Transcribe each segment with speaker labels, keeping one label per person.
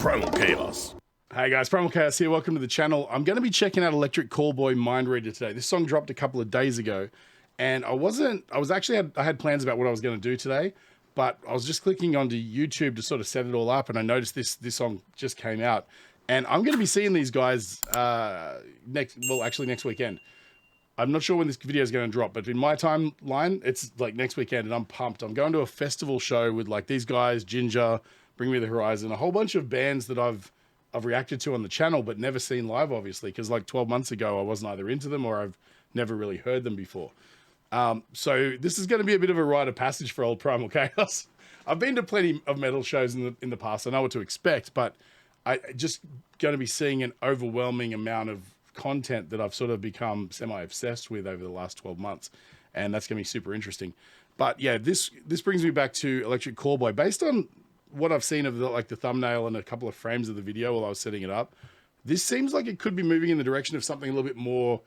Speaker 1: Primal Chaos. Hey guys, Primal Chaos here. Welcome to the channel. I'm going to be checking out Electric Callboy Mindreader today. This song dropped a couple of days ago, and I had plans about what I was going to do today, but I was just clicking onto YouTube to sort of set it all up, and I noticed this song just came out, and I'm going to be seeing these guys next weekend. I'm not sure when this video is going to drop, but in my timeline, it's like next weekend, and I'm pumped. I'm going to a festival show with like these guys, Ginger, Bring Me the Horizon, a whole bunch of bands that I've reacted to on the channel, but never seen live, obviously, because like 12 months ago, I wasn't either into them or I've never really heard them before. So this is going to be a bit of a rite of passage for old Primal Chaos. I've been to plenty of metal shows in the past. I know what to expect, but I just going to be seeing an overwhelming amount of content that I've sort of become semi-obsessed with over the last 12 months. And that's going to be super interesting. But yeah, this brings me back to Electric Callboy. Based on what I've seen of the thumbnail and a couple of frames of the video while I was setting it up, this seems like it could be moving in the direction of something a little bit more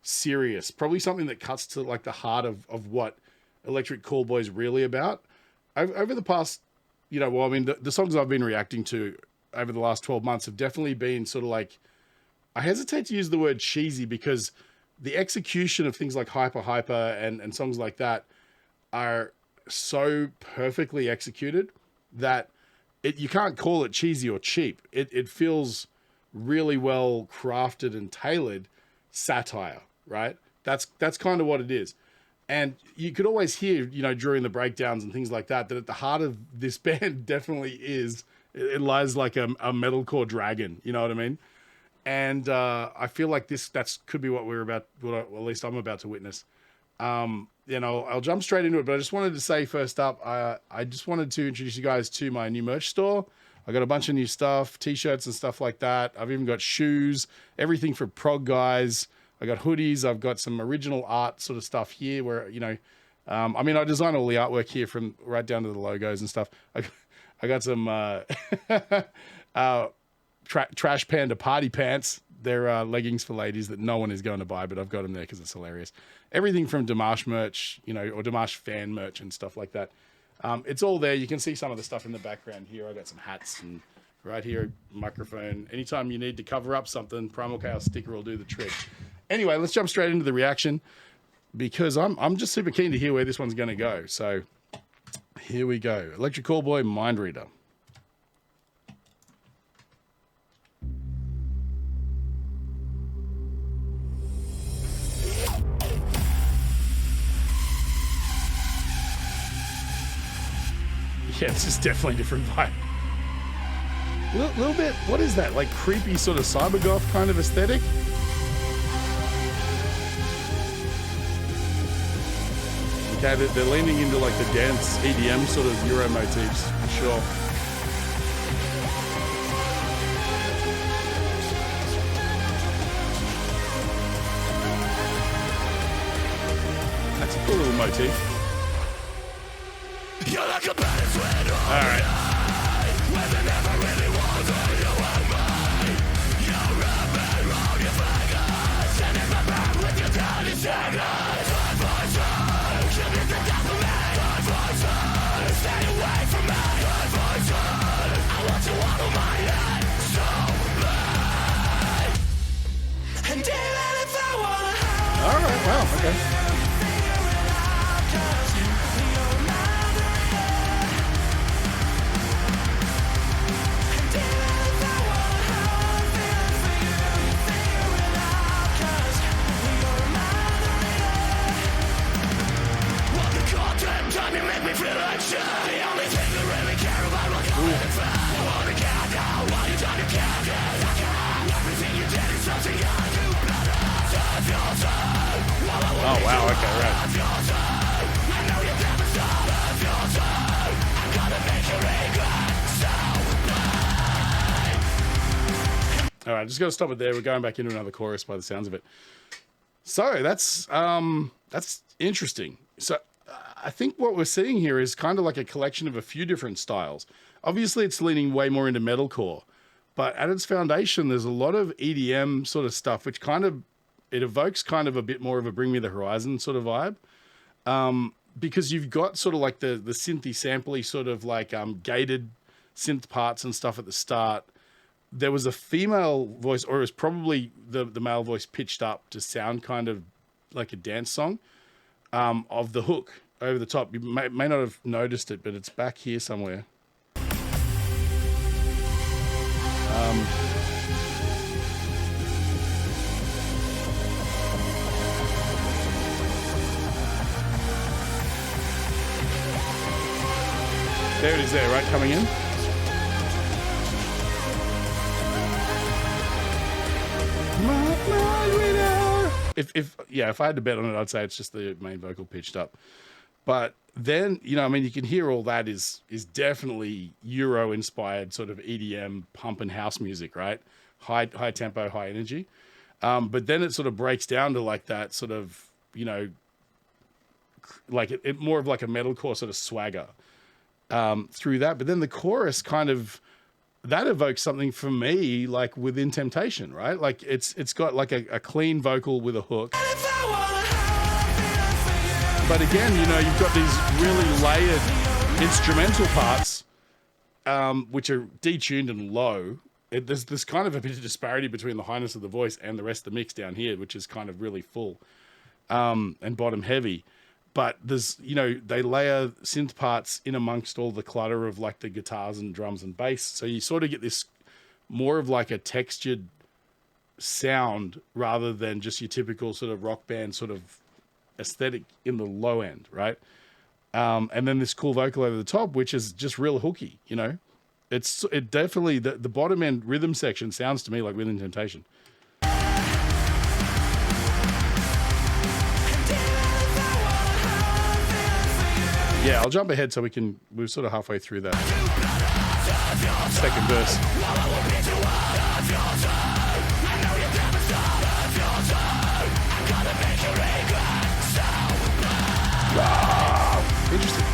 Speaker 1: serious. Probably something that cuts to like the heart of what Electric Callboy is really about. Over the past, the songs I've been reacting to over the last 12 months have definitely been sort of like, I hesitate to use the word cheesy because the execution of things like Hyper and songs like that are so perfectly executed that you can't call it cheesy or cheap. It feels really well crafted and tailored satire, right? That's kind of what it is. And you could always hear, during the breakdowns and things like that at the heart of this band definitely it lies like a metalcore dragon, you know what I mean? And I feel like that could be what at least I'm about to witness. I'll jump straight into it, but I just wanted to say first up, I just wanted to introduce you guys to my new merch store. I got a bunch of new stuff, t-shirts and stuff like that. I've even got shoes, everything for prog guys. I got hoodies. I've got some original art sort of stuff here where, I design all the artwork here from right down to the logos and stuff. I got some Trash Panda party pants. They're leggings for ladies that no one is going to buy, but I've got them there because it's hilarious. Everything from Dimash merch, or Dimash fan merch and stuff like that. It's all there. You can see some of the stuff in the background here. I got some hats and right here, microphone. Anytime you need to cover up something, Primal Chaos sticker will do the trick. Anyway, let's jump straight into the reaction because I'm just super keen to hear where this one's going to go. So here we go. Electric Callboy Mindreader. Yeah, this is definitely a different vibe. A little bit, what is that? Like creepy sort of cybergoth kind of aesthetic? Okay, they're leaning into like the dance EDM sort of Euro motifs, for sure. That's a cool little motif. All right. All right, wow, okay. Oh wow, okay, right. All right, just got to stop it there. We're going back into another chorus by the sounds of it. So that's interesting. So I think what we're seeing here is kind of like a collection of a few different styles. Obviously, it's leaning way more into metalcore, but at its foundation, there's a lot of EDM sort of stuff, which it evokes kind of a bit more of a Bring Me the Horizon sort of vibe. Because you've got sort of like the synthy sampley sort of like gated synth parts and stuff at the start. there was a female voice, or it was probably the male voice pitched up to sound kind of like a dance song, of the hook over the top. You may not have noticed it, but it's back here somewhere. There it is there, right? Coming in. If I had to bet on it, I'd say it's just the main vocal pitched up. But then, you know, I mean, you can hear all that is definitely Euro inspired sort of EDM pump and house music, right? High tempo, high energy. But then it sort of breaks down to like that sort of, you know, like it more of like a metalcore sort of swagger through that. But then the chorus kind of, that evokes something for me, like Within Temptation, right? Like it's got like a clean vocal with a hook. But again, you know, you've got these really layered instrumental parts, which are detuned and low. There's kind of a bit of disparity between the highness of the voice and the rest of the mix down here, which is kind of really full and bottom heavy. But there's, you know, they layer synth parts in amongst all the clutter of like the guitars and drums and bass. So you sort of get this more of like a textured sound rather than just your typical sort of rock band sort of aesthetic in the low end, right? And then this cool vocal over the top, which is just real hooky, you know? It definitely, the bottom end rhythm section sounds to me like Within Temptation. Yeah, I'll jump ahead so we're sort of halfway through that second verse. Wow, interesting.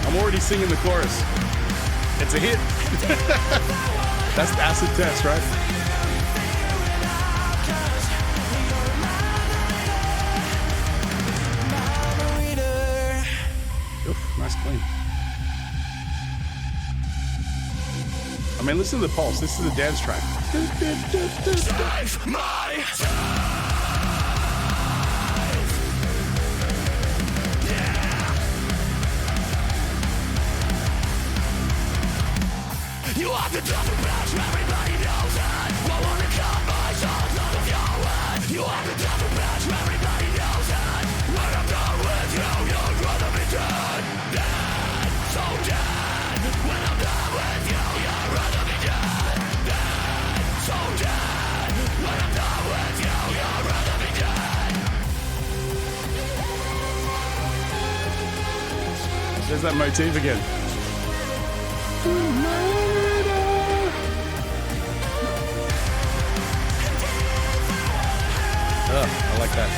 Speaker 1: I'm already singing the chorus. It's a hit. That's the acid test, right? Nice clean. I mean, listen to the pulse. This is a dance track. Save my you are the double match, everybody knows it. Won't wanna cut my songs out of your head. You are the double match, everybody knows it. When I'm done with you, you'd rather be dead. Dead, so dead. When I'm done with you, you'd rather be dead. Dead, so dead. When I'm done with you, you'd rather be dead. There's that motif again. I like that.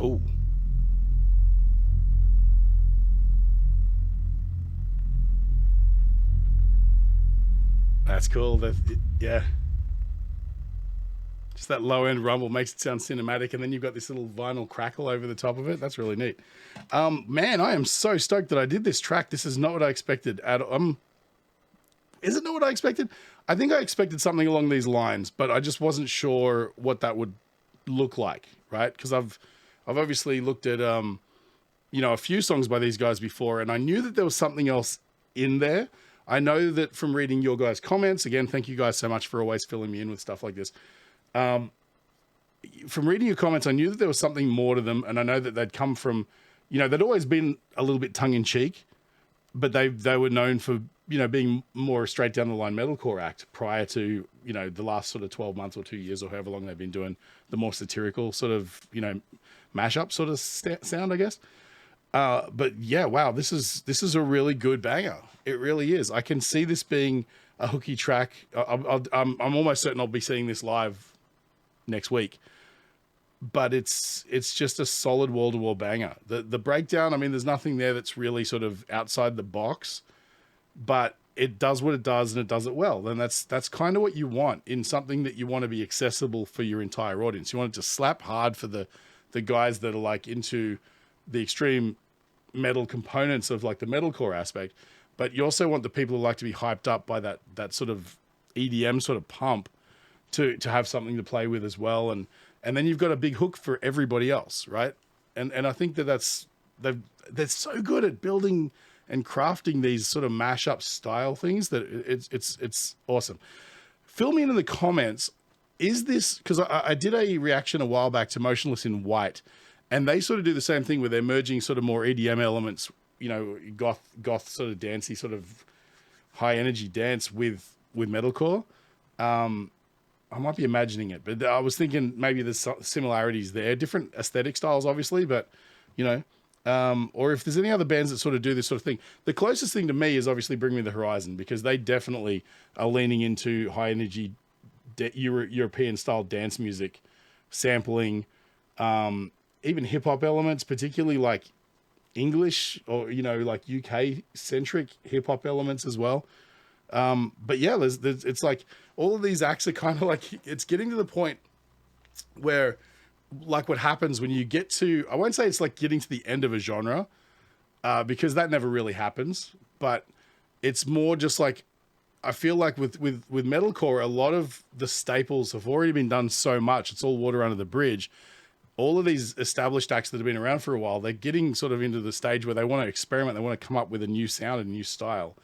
Speaker 1: Oh. That's cool. Yeah. Just that low end rumble makes it sound cinematic, and then you've got this little vinyl crackle over the top of it. That's really neat. Man, I am so stoked that I did this track. This is not what I expected at is it not what I expected? I think I expected something along these lines, but I just wasn't sure what that would look like, right? Because I've obviously looked at you know, a few songs by these guys before, and I knew that there was something else in there. I know that from reading your guys' comments, again, thank you guys so much for always filling me in with stuff like this. From reading your comments, I knew that there was something more to them, and I know that they'd come from, you know, they'd always been a little bit tongue-in-cheek, but they were known for being more straight down the line metalcore act prior to, the last sort of 12 months or 2 years or however long they've been doing the more satirical sort of, mashup sort of sound, I guess. But yeah, wow, this is a really good banger. It really is. I can see this being a hooky track. I'm almost certain I'll be seeing this live next week. But it's just a solid wall-to-wall banger. The breakdown, I mean, there's nothing there that's really sort of outside the box, but it does what it does and it does it well. And that's kind of what you want in something that you want to be accessible for your entire audience. You want it to slap hard for the guys that are like into the extreme metal components of like the metalcore aspect, but you also want the people who like to be hyped up by that sort of EDM sort of pump to have something to play with as well. And then you've got a big hook for everybody else, right? And I think they're so good at building and crafting these sort of mashup style things that it's awesome. Fill me in the comments. Is this, because I did a reaction a while back to Motionless in White, and they sort of do the same thing where they're merging sort of more EDM elements, goth sort of dancey, sort of high energy dance with metalcore. I might be imagining it, but I was thinking maybe there's similarities there, different aesthetic styles, obviously, but or if there's any other bands that sort of do this sort of thing. The closest thing to me is obviously Bring Me the Horizon, because they definitely are leaning into high energy European style dance music, sampling, even hip hop elements, particularly like English or, like UK centric hip hop elements as well. But yeah, it's like all of these acts are kind of like, it's getting to the point where like what happens when you get to, I won't say it's like getting to the end of a genre, because that never really happens, but it's more just like, I feel like with metalcore, a lot of the staples have already been done so much. It's all water under the bridge. All of these established acts that have been around for a while, they're getting sort of into the stage where they want to experiment. They want to come up with a new sound, a new style.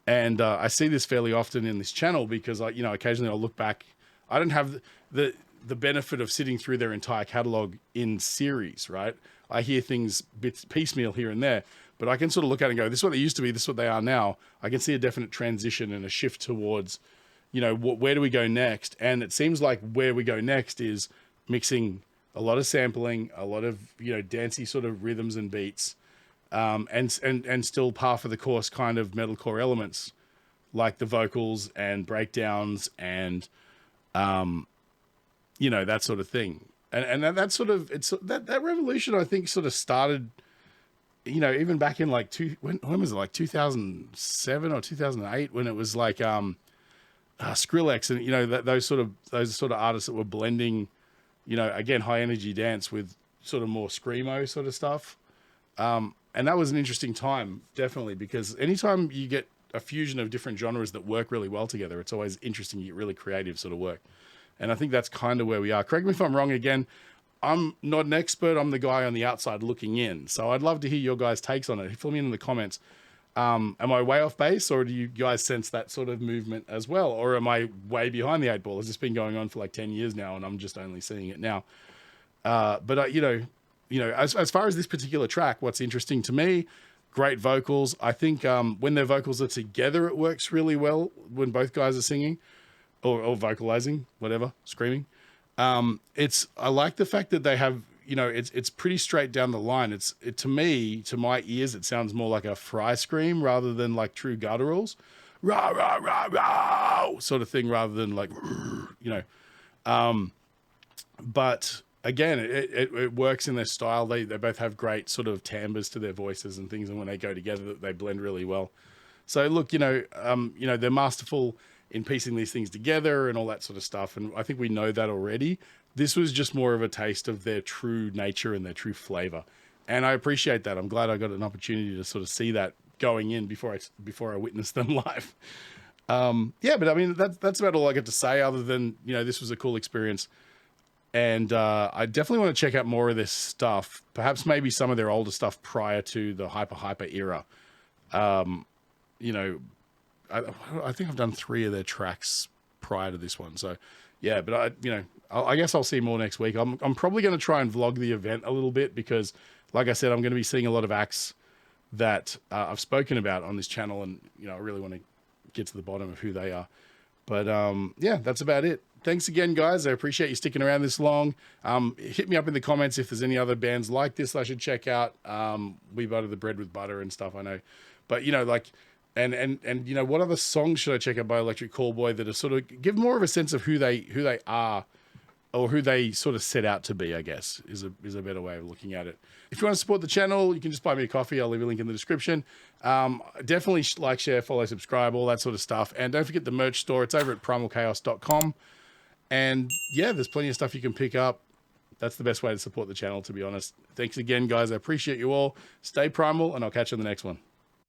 Speaker 1: And I see this fairly often in this channel because occasionally I'll look back. I don't have the benefit of sitting through their entire catalog in series, right? I hear things bits piecemeal here and there, but I can sort of look at it and go, this is what they used to be, this is what they are now. I can see a definite transition and a shift towards, where do we go next? And it seems like where we go next is mixing a lot of sampling, a lot of, dancey sort of rhythms and beats, and still par for the course kind of metalcore elements like the vocals and breakdowns and, that sort of thing. And that sort of, it's that revolution, I think, sort of started, even back in like when was it, like 2007 or 2008, when it was like, Skrillex and, those sort of artists that were blending, again, high energy dance with sort of more screamo sort of stuff. And that was an interesting time, definitely, because anytime you get a fusion of different genres that work really well together, it's always interesting. You get really creative sort of work. And I think that's kind of where we are. Correct me if I'm wrong again. I'm not an expert. I'm the guy on the outside looking in. So I'd love to hear your guys' takes on it. Fill me in the comments. Am I way off base, or do you guys sense that sort of movement as well? Or am I way behind the 8 ball? Has this been going on for like 10 years now and I'm just only seeing it now? But as far as this particular track, what's interesting to me, great vocals. I think when their vocals are together, it works really well when both guys are singing or vocalizing, whatever, screaming. I like the fact that they have, it's pretty straight down the line. To me, to my ears, it sounds more like a Fry scream rather than like true gutturals, rah, rah, rah, rah, sort of thing, rather than like, but again, it works in their style. They both have great sort of timbres to their voices and things. And when they go together, they blend really well. So look, they're masterful in piecing these things together and all that sort of stuff. And I think we know that already. This was just more of a taste of their true nature and their true flavor. And I appreciate that. I'm glad I got an opportunity to sort of see that going in before I witnessed them live. But I mean, that's about all I got to say, other than, this was a cool experience. And I definitely want to check out more of this stuff. Perhaps maybe some of their older stuff prior to the hyper era. I think I've done 3 of their tracks prior to this one. So yeah, but I guess I'll see more next week. I'm probably going to try and vlog the event a little bit because, like I said, I'm going to be seeing a lot of acts that I've spoken about on this channel, and you know, I really want to get to the bottom of who they are. But yeah, that's about it. Thanks again, guys. I appreciate you sticking around this long. Hit me up in the comments if there's any other bands like this I should check out. We butter the bread with butter and stuff, I know. But, you know, like, and you know, what other songs should I check out by Electric Callboy that are sort of give more of a sense of who they are, or who they sort of set out to be, I guess, is a better way of looking at it. If you want to support the channel, you can just buy me a coffee. I'll leave a link in the description. Definitely like, share, follow, subscribe, all that sort of stuff. And don't forget the merch store. It's over at primalchaos.com. And yeah, there's plenty of stuff you can pick up. That's the best way to support the channel, to be honest. Thanks again, guys. I appreciate you all. Stay primal, and I'll catch you on the next one.